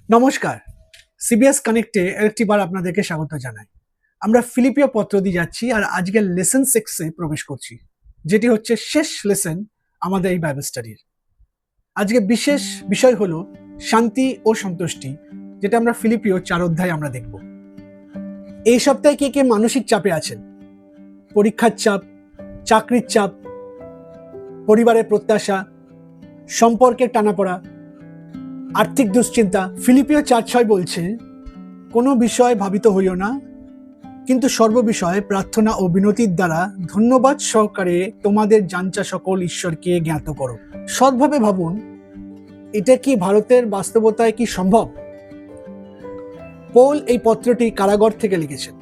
নমস্কার, সিবিএস কানেক্টে আরেকটিবার আপনাদেরকে স্বাগত জানাই। আমরা ফিলিপিও পত্র দিয়ে যাচ্ছি আর আজকের লেসন 6-এ প্রবেশ করছি, যেটি হচ্ছে শেষ লেসন আমাদের এই বাইবেল স্টাডির। আজকে বিশেষ বিষয় হলো শান্তি ও সন্তুষ্টি, যেটা আমরা ফিলিপিও 4 অধ্যায়ে আমরা দেখব। এই সপ্তাহে কে কে মানসিক চাপে আছেন? পরীক্ষার চাপ, চাকরির চাপ, পরিবারের প্রত্যাশা, সম্পর্কের টানাপড়া, আর্থিক দুশ্চিন্তা। ফিলিপিও 4:6 বলছে, কোনো বিষয় ভাবিত হইও না, কিন্তু সর্ববিষয়ে প্রার্থনা ও বিনতির দ্বারা ধন্যবাদ সহকারে তোমাদের জাঞ্চা সকল ঈশ্বরকে জ্ঞাত করো। সৎভাবে ভাবুন, এটা কি ভারতের বাস্তবতায় কি সম্ভব? পৌল এই পত্রটি কারাগার থেকে লিখেছেন,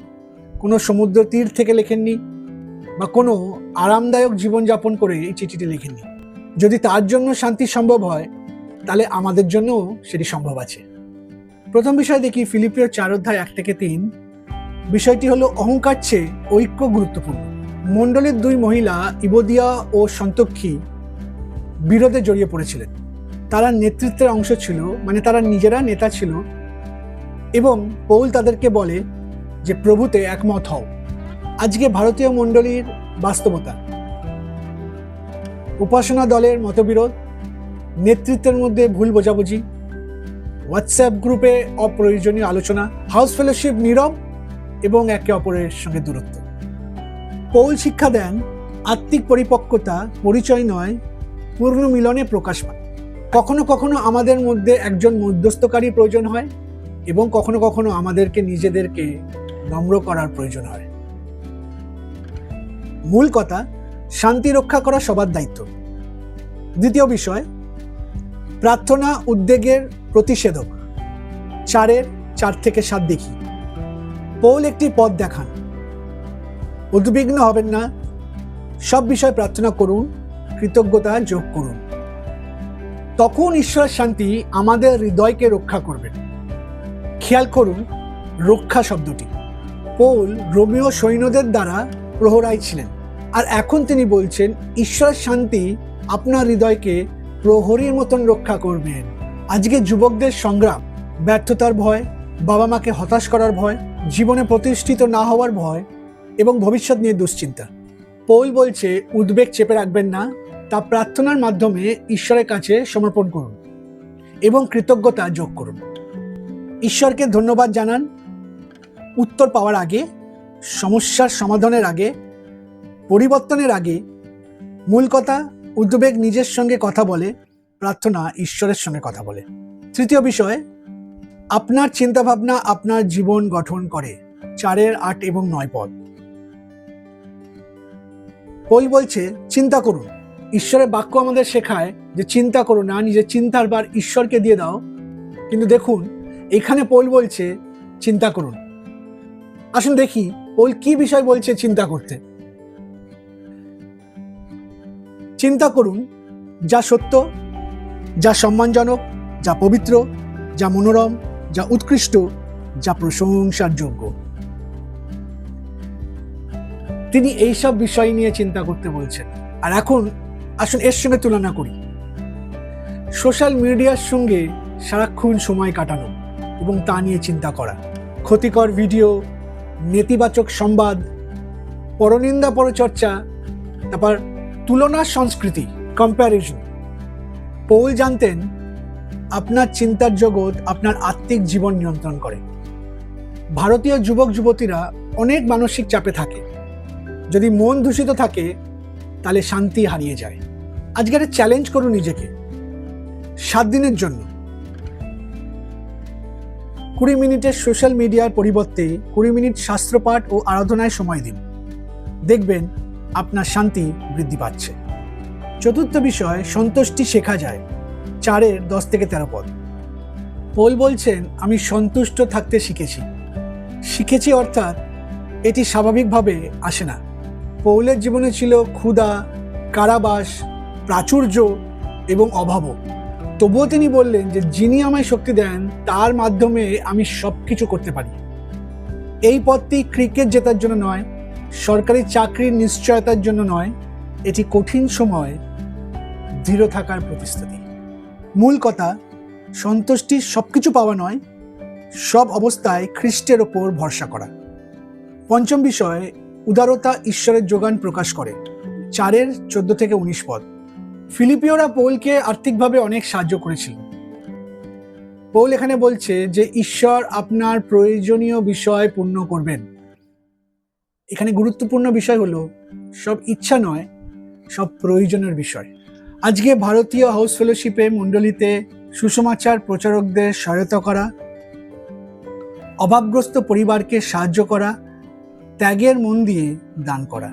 কোনো সমুদ্র তীর থেকে লেখেননি বা কোনো আরামদায়ক জীবনযাপন করে এই চিঠিটি লেখেননি। যদি তার জন্য শান্তি সম্ভব হয়, তাহলে আমাদের জন্য সেটি সম্ভব আছে। প্রথম বিষয় দেখি ফিলিপিও 4 অধ্যায় 1 থেকে 3। বিষয়টি হলো অহংকার চেয়ে ঐক্য গুরুত্বপূর্ণ। মণ্ডলীর 2 মহিলা ইবোদিয়া ও সন্তোক্ষী বিরোধে জড়িয়ে পড়েছিলেন। তারা নেতৃত্বের অংশ ছিল, মানে তারা নিজেরা নেতা ছিল, এবং পৌল তাদেরকে বলে যে প্রভুতে একমত হও। আজকে ভারতীয় মণ্ডলীর বাস্তবতা, উপাসনা দলের মতবিরোধ, নেতৃত্বের মধ্যে ভুল বোঝাবুঝি, হোয়াটসঅ্যাপ গ্রুপে অপ্রয়োজনীয় আলোচনা, হাউস ফেলোশিপ নীরব এবং একে অপরের সঙ্গে দূরত্ব। পৌল শিক্ষা দেন, আত্মিক পরিপক্কতা পরিচয় নয়, পূর্ণ মিলনে প্রকাশ পায়। কখনো কখনো আমাদের মধ্যে একজন মধ্যস্থকারী প্রয়োজন হয় এবং কখনো কখনো আমাদেরকে নিজেদেরকে নম্র করার প্রয়োজন হয়। মূল কথা, শান্তি রক্ষা করা সবার দায়িত্ব। দ্বিতীয় বিষয়, প্রার্থনা উদ্বেগের প্রতিষেধক। 4:4 থেকে 7 দেখি। পৌল একটি পথ দেখান, উদ্বিগ্ন হবেন না, সব বিষয় প্রার্থনা করুন, কৃতজ্ঞতা যোগ করুন। তখন ঈশ্বরের শান্তি আমাদের হৃদয়কে রক্ষা করবেন। খেয়াল করুন রক্ষা শব্দটি। পৌল রোমীয় সৈন্যদের দ্বারা প্রহরায় ছিলেন, আর এখন তিনি বলছেন ঈশ্বরের শান্তি আপনার হৃদয়কে প্রহরীর মতন রক্ষা করবেন। আজকে যুবকদের সংগ্রাম, ব্যর্থতার ভয়, বাবা মাকে হতাশ করার ভয়, জীবনে প্রতিষ্ঠিত না হওয়ার ভয় এবং ভবিষ্যৎ নিয়ে দুশ্চিন্তা। পৌল বলছে উদ্বেগ চেপে রাখবেন না, তা প্রার্থনার মাধ্যমে ঈশ্বরের কাছে সমর্পণ করুন এবং কৃতজ্ঞতা যোগ করুন। ঈশ্বরকে ধন্যবাদ জানান উত্তর পাওয়ার আগে, সমস্যার সমাধানের আগে, পরিবর্তনের আগে। মূল কথা, উদ্বেগ নিজের সঙ্গে কথা বলে, প্রার্থনা ঈশ্বরের সঙ্গে কথা বলে। তৃতীয় বিষয়, আপনার চিন্তাভাবনা আপনার জীবন গঠন করে। 4:8 এবং 9 পদ। পৌল বলছে চিন্তা করুন। ঈশ্বরের বাক্য আমাদের শেখায় যে চিন্তা করো না, নিজের চিন্তার ভার ঈশ্বরকে দিয়ে দাও। কিন্তু দেখুন এখানে পৌল বলছে চিন্তা করুন। আসুন দেখি পৌল কি বিষয় বলছে চিন্তা করতে। চিন্তা করুন যা সত্য, যা সম্মানজনক, যা পবিত্র, যা মনোরম, যা উৎকৃষ্ট, যা প্রশংসার যোগ্য। তিনি এইসব বিষয় নিয়ে চিন্তা করতে বলছেন। আর এখন আসুন এর সঙ্গে তুলনা করি সোশ্যাল মিডিয়ার সঙ্গে সারাক্ষণ সময় কাটানো এবং তা নিয়ে চিন্তা করা, ক্ষতিকর ভিডিও, নেতিবাচক সংবাদ, পরনিন্দা পরচর্চা, তারপর তুলনার সংস্কৃতি, কম্প্যারিজন। পৌল জানতেন আপনার চিন্তার জগৎ আপনার আত্মিক জীবন নিয়ন্ত্রণ করে। ভারতীয় যুবক যুবতীরা অনেক মানসিক চাপে থাকে। যদি মন দূষিত থাকে তাহলে শান্তি হারিয়ে যায়। আজকে একটা চ্যালেঞ্জ করুন নিজেকে, 7 দিনের জন্য 20 মিনিটের সোশ্যাল মিডিয়ার পরিবর্তে 20 মিনিট শাস্ত্রপাঠ ও আরাধনায় সময় দিন। দেখবেন আপনার শান্তি বৃদ্ধি পাচ্ছে। চতুর্থ বিষয়, সন্তুষ্টি শেখা যায়। 4:10 থেকে 13 পদ। পৌল বলছেন আমি সন্তুষ্ট থাকতে শিখেছি অর্থাৎ এটি স্বাভাবিকভাবে আসে না। পৌলের জীবনে ছিল ক্ষুধা, কারাবাস, প্রাচুর্য এবং অভাবও। তবুও তিনি বললেন যে যিনি আমায় শক্তি দেন তার মাধ্যমে আমি সবকিছু করতে পারি। এই পথটি ক্রিকেট জেতার জন্য নয়, সরকারি চাকরির নিশ্চয়তার জন্য নয়, এটি কঠিন সময় দৃঢ় থাকার প্রতিশ্রুতি। মূল কথা, সন্তুষ্টি সবকিছু পাওয়া নয়, সব অবস্থায় খ্রিস্টের ওপর ভরসা করা। পঞ্চম বিষয়, উদারতা ঈশ্বরের যোগান প্রকাশ করে। 4:14-19 পদ। ফিলিপিওরা পৌলকে আর্থিকভাবে অনেক সাহায্য করেছিল। পৌল এখানে বলছে যে ঈশ্বর আপনার প্রয়োজনীয় বিষয় পূর্ণ করবেন। এখানে গুরুত্বপূর্ণ বিষয় হলো সব ইচ্ছা নয়, সব প্রয়োজনের বিষয়। আজকে ভারতীয় হাউস ফেলোশিপে মণ্ডলীতে সুসমাচার প্রচারকদের সহায়তা করা, অভাবগ্রস্ত পরিবারকে সাহায্য করা, ত্যাগের মন দিয়ে দান করা,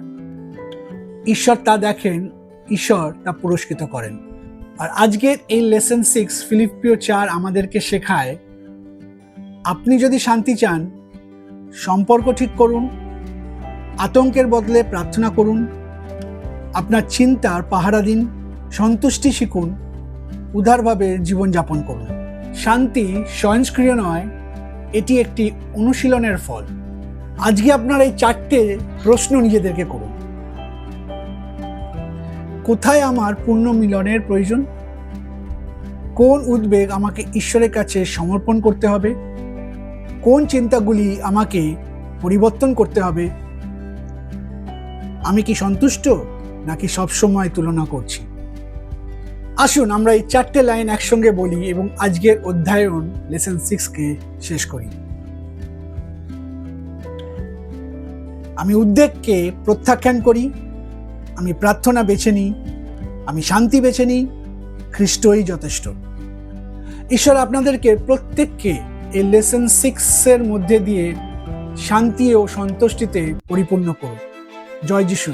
ঈশ্বর তা দেখেন, ঈশ্বর তা পুরস্কৃত করেন। আর আজকের এই লেসন 6 ফিলিপিও 4 আমাদেরকে শেখায়, আপনি যদি শান্তি চান, সম্পর্ক ঠিক করুন, আতঙ্কের বদলে প্রার্থনা করুন, আপনার চিন্তার পাহারা দিন, সন্তুষ্টি শিখুন, উদারভাবে জীবনযাপন করুন। শান্তি স্বয়ংক্রিয় নয়, এটি একটি অনুশীলনের ফল। আজকে আপনার এই 4টে প্রশ্ন নিজেদেরকে করুন। কোথায় আমার পূর্ণ মিলনের প্রয়োজন? কোন উদ্বেগ আমাকে ঈশ্বরের কাছে সমর্পণ করতে হবে? কোন চিন্তাগুলি আমাকে পরিবর্তন করতে হবে? আমি কি সন্তুষ্ট নাকি সবসময় তুলনা করছি? আসুন আমরা এই 4টে লাইন একসঙ্গে বলি এবং আজকের অধ্যায়ন লেসন 6কে শেষ করি। আমি উদ্বেগকে প্রত্যাখ্যান করি, আমি প্রার্থনা বেছে নিই, আমি শান্তি বেছে নিই, খ্রিস্টই যথেষ্ট। ঈশ্বর আপনাদেরকে প্রত্যেককে এই লেসন 6-এর মধ্যে দিয়ে শান্তি ও সন্তুষ্টিতে পরিপূর্ণ করুন। জয় যিশু।